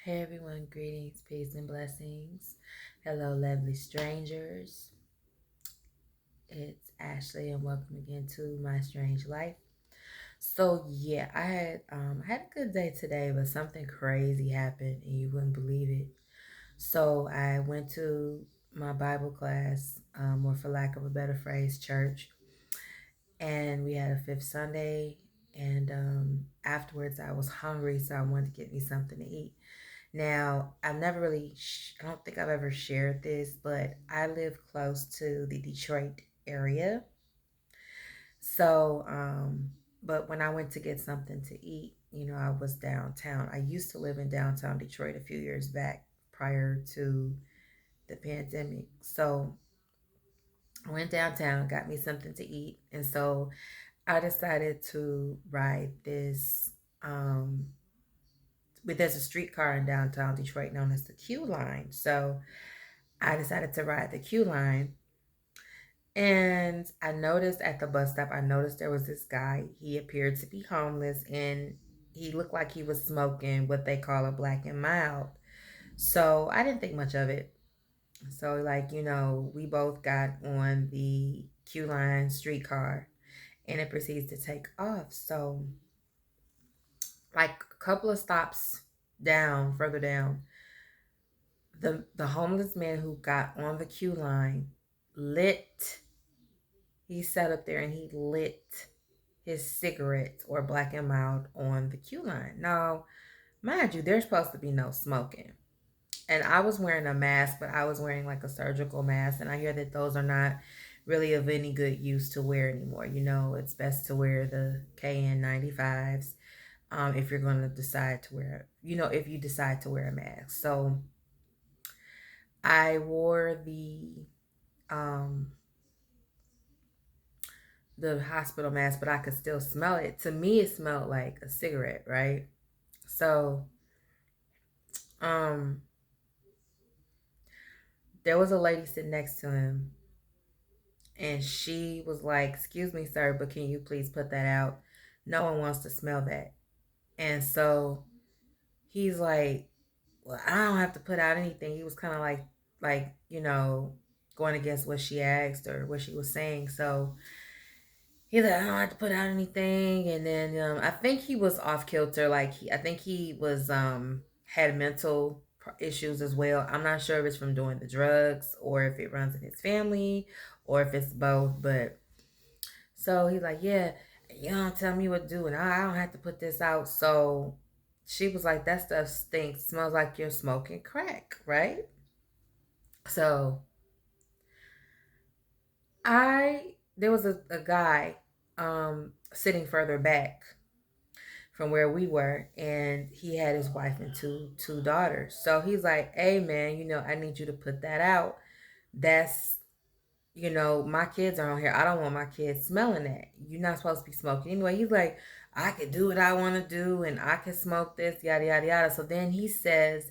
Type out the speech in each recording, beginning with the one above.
Hey everyone, greetings, peace, and blessings. Hello, lovely strangers. It's Ashley, and welcome again to my strange life. So yeah, I had a good day today, but something crazy happened, and you wouldn't believe it. So I went to my Bible class, or for lack of a better phrase, church, and we had a fifth Sunday. And afterwards, I was hungry, so I wanted to get me something to eat. Now, I've never really, I don't think I've ever shared this, but I live close to the Detroit area. So, but when I went to get something to eat, I was downtown. I used to live in downtown Detroit a few years back prior to the pandemic. So I went downtown, got me something to eat. And so I decided to ride this, but there's a streetcar in downtown Detroit known as the Q line. So I decided to ride the Q line. And I noticed at the bus stop, I noticed there was this guy. He appeared to be homeless and he looked like he was smoking what they call a black and mild. So I didn't think much of it. So, like, we both got on the Q line streetcar and it proceeds to take off. So, like, a couple of stops down, further down, the homeless man who got on the queue line lit he sat up there and he lit his cigarette or black and mild on the queue line. Now, mind you, there's supposed to be no smoking. And I was wearing a mask, but I was wearing like a surgical mask, and I hear that those are not really of any good use to wear anymore. It's best to wear the KN95s, if you're going to decide to wear, if you decide to wear a mask. So I wore um the hospital mask, but I could still smell it. To me, it smelled like a cigarette, right? So, um, there was a lady sitting next to him, and she was like, "Excuse me, sir, but can you please put that out? No one wants to smell that." And so he's like, "Well, I don't have to put out anything." He was kind of like, going against what she asked or what she was saying. So he's like, I don't have to put out anything. And then I think he was off kilter. I think he was had mental issues as well. I'm not sure if it's from doing the drugs or if it runs in his family or if it's both. But so he's like, yeah, you don't tell me what to do, and I don't have to put this out. So she was like, that stuff stinks. Smells like you're smoking crack, right? So there was a guy sitting further back from where we were, and he had his wife and two daughters. So he's like, hey man, I need you to put that out. That's my kids are on here. I don't want my kids smelling that. You're not supposed to be smoking anyway. He's like, I can do what I want to do and I can smoke this, yada yada yada. So then he says,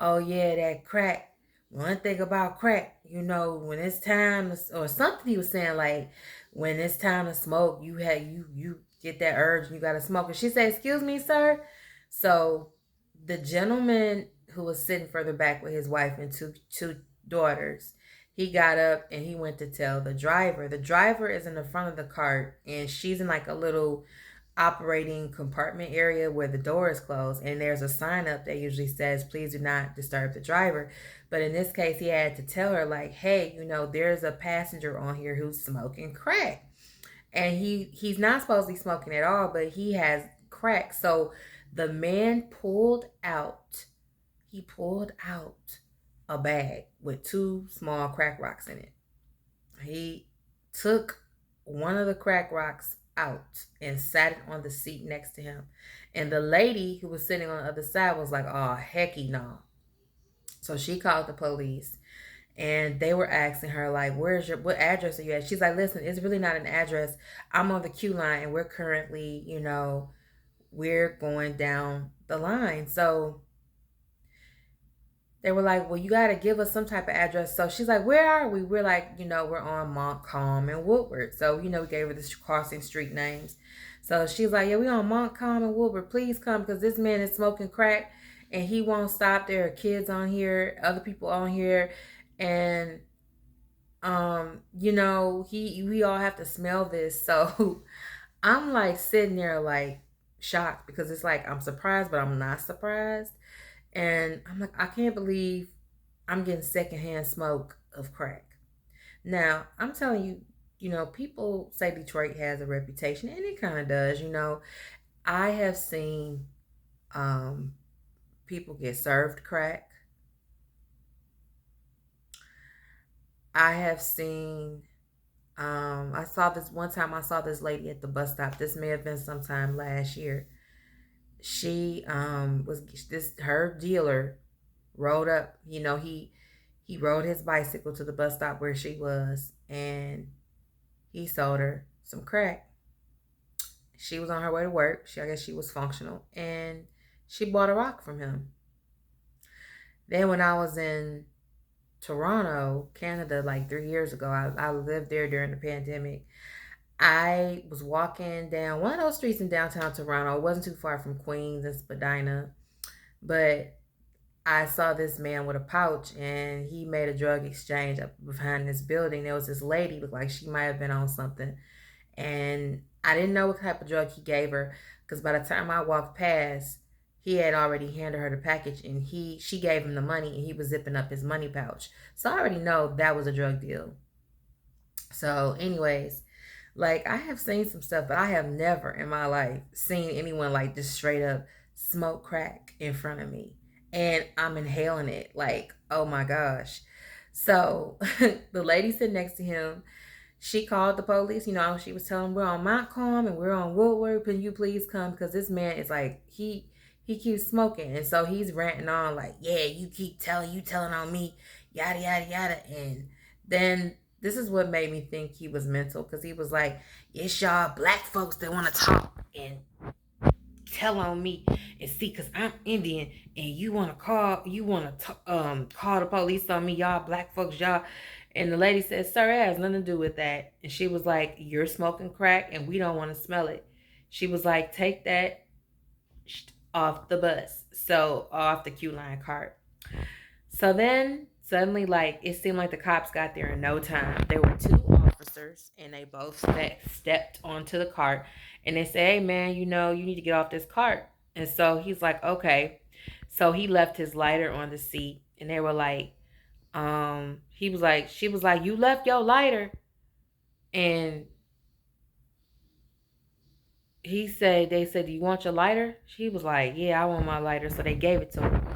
oh yeah, that crack. One thing about crack, when it's time to, or something he was saying, like, when it's time to smoke, you get that urge and you gotta smoke. And she said, excuse me, sir. So the gentleman who was sitting further back with his wife and two daughters, he got up and he went to tell the driver. The driver is in the front of the cart and she's in like a little operating compartment area where the door is closed, and there's a sign up that usually says please do not disturb the driver. But in this case he had to tell her, like, hey, there's a passenger on here who's smoking crack, and he's not supposed to be smoking at all, but he has crack. So the man pulled out a bag with two small crack rocks in it. He took one of the crack rocks out and sat it on the seat next to him. And the lady who was sitting on the other side was like, oh, hecky no. So she called the police and they were asking her, like, what address are you at? She's like, listen, it's really not an address. I'm on the queue line and we're currently, we're going down the line. So they were like, well, you got to give us some type of address. So she's like, where are we? We're like, we're on Montcalm and Woodward. So, we gave her the crossing street names. So she's like, yeah, we on Montcalm and Woodward. Please come because this man is smoking crack. and he won't stop. There are kids on here, other people on here, and he we all have to smell this. So I'm like sitting there like shocked because it's like I'm surprised, but I'm not surprised. And I'm like, I can't believe I'm getting secondhand smoke of crack. Now, I'm telling you, people say Detroit has a reputation, and it kind of does. I have seen um, people get served crack. I have seen, I saw this one time, I saw this lady at the bus stop. This may have been sometime last year. She was this her dealer rode up. He rode his bicycle to the bus stop where she was, and he sold her some crack. She was on her way to work. I guess she was functional, and she bought a rock from him. Then when I was in Toronto, Canada, like 3 years ago, I lived there during the pandemic. I was walking down one of those streets in downtown Toronto. It wasn't too far from Queens and Spadina, but I saw this man with a pouch, and he made a drug exchange up behind this building. There was this lady, looked like she might have been on something, and I didn't know what type of drug he gave her because by the time I walked past, he had already handed her the package, and she gave him the money, and he was zipping up his money pouch. So I already know that was a drug deal. So, anyways, like I have seen some stuff, but I have never in my life seen anyone like just straight up smoke crack in front of me, and I'm inhaling it. Like, oh my gosh. So the lady sitting next to him, she called the police. She was telling them we're on Montcalm and we're on Woodward. Can you please come? Because this man is like he keeps smoking, and so he's ranting on like, yeah, you telling on me, yada yada yada. And then this is what made me think he was mental because he was like, it's y'all black folks that want to talk and tell on me and see because I'm Indian and you want to call the police on me, y'all black folks, y'all. And the lady said, sir, it has nothing to do with that. And she was like, you're smoking crack and we don't want to smell it. She was like, take that off the bus, so off the Q line cart. So then suddenly, like, it seemed like the cops got there in no time. There were two officers, and they both stepped onto the cart, and they said, "Hey, man, you need to get off this cart." And so he's like, "Okay." So he left his lighter on the seat, and they were like, she was like, "You left your lighter," and they said, "Do you want your lighter?" She was like, "Yeah, I want my lighter." So they gave it to him.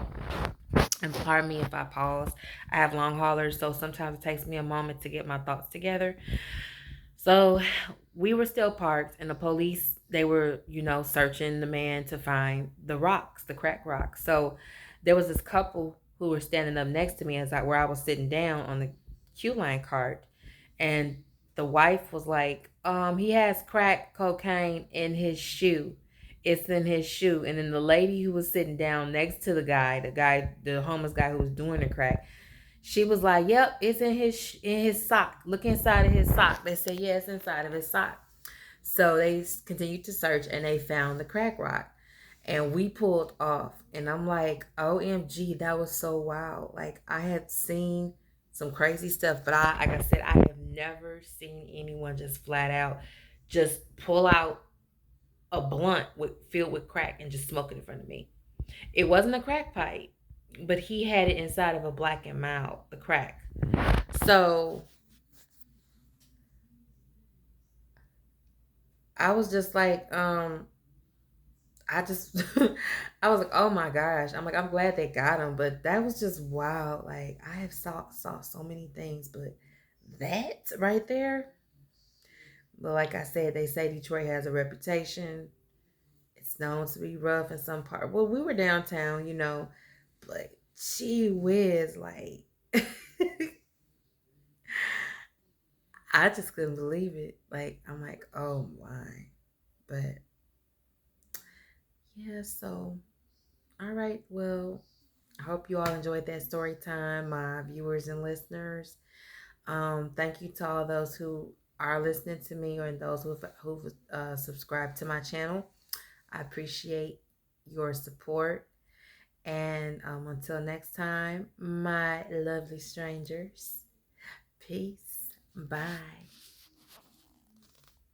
And pardon me if I pause. I have long haulers, so sometimes it takes me a moment to get my thoughts together. So we were still parked, and the police, they were, searching the man to find the rocks, the crack rocks. So there was this couple who were standing up next to me where I was sitting down on the Q line cart, and the wife was like, he has crack cocaine in his shoe. It's in his shoe. And then the lady who was sitting down next to the homeless guy who was doing the crack, she was like, "Yep, it's in his sock. Look inside of his sock." They said, "Yeah, it's inside of his sock." So they continued to search, and they found the crack rock, and we pulled off. And I'm like, OMG, that was so wild. Like, I had seen some crazy stuff, but like I said, I have never seen anyone just flat out just pull out a blunt filled with crack and just smoke it in front of me. It wasn't a crack pipe, but he had it inside of a Black and Mild, the crack. So I was just like, I just, I was like, oh my gosh. I'm like, I'm glad they got him, but that was just wild. Like, I have saw so many things, but that right there. But like I said, they say Detroit has a reputation. It's known to be rough in some part. Well, we were downtown, but gee whiz, like I just couldn't believe it. Like, I'm like, oh my. But yeah, so all right, well, I hope you all enjoyed that story time, my viewers and listeners. Thank you to all those who are listening to me or those who've subscribed to my channel. I appreciate your support. And until next time, my lovely strangers, peace. Bye.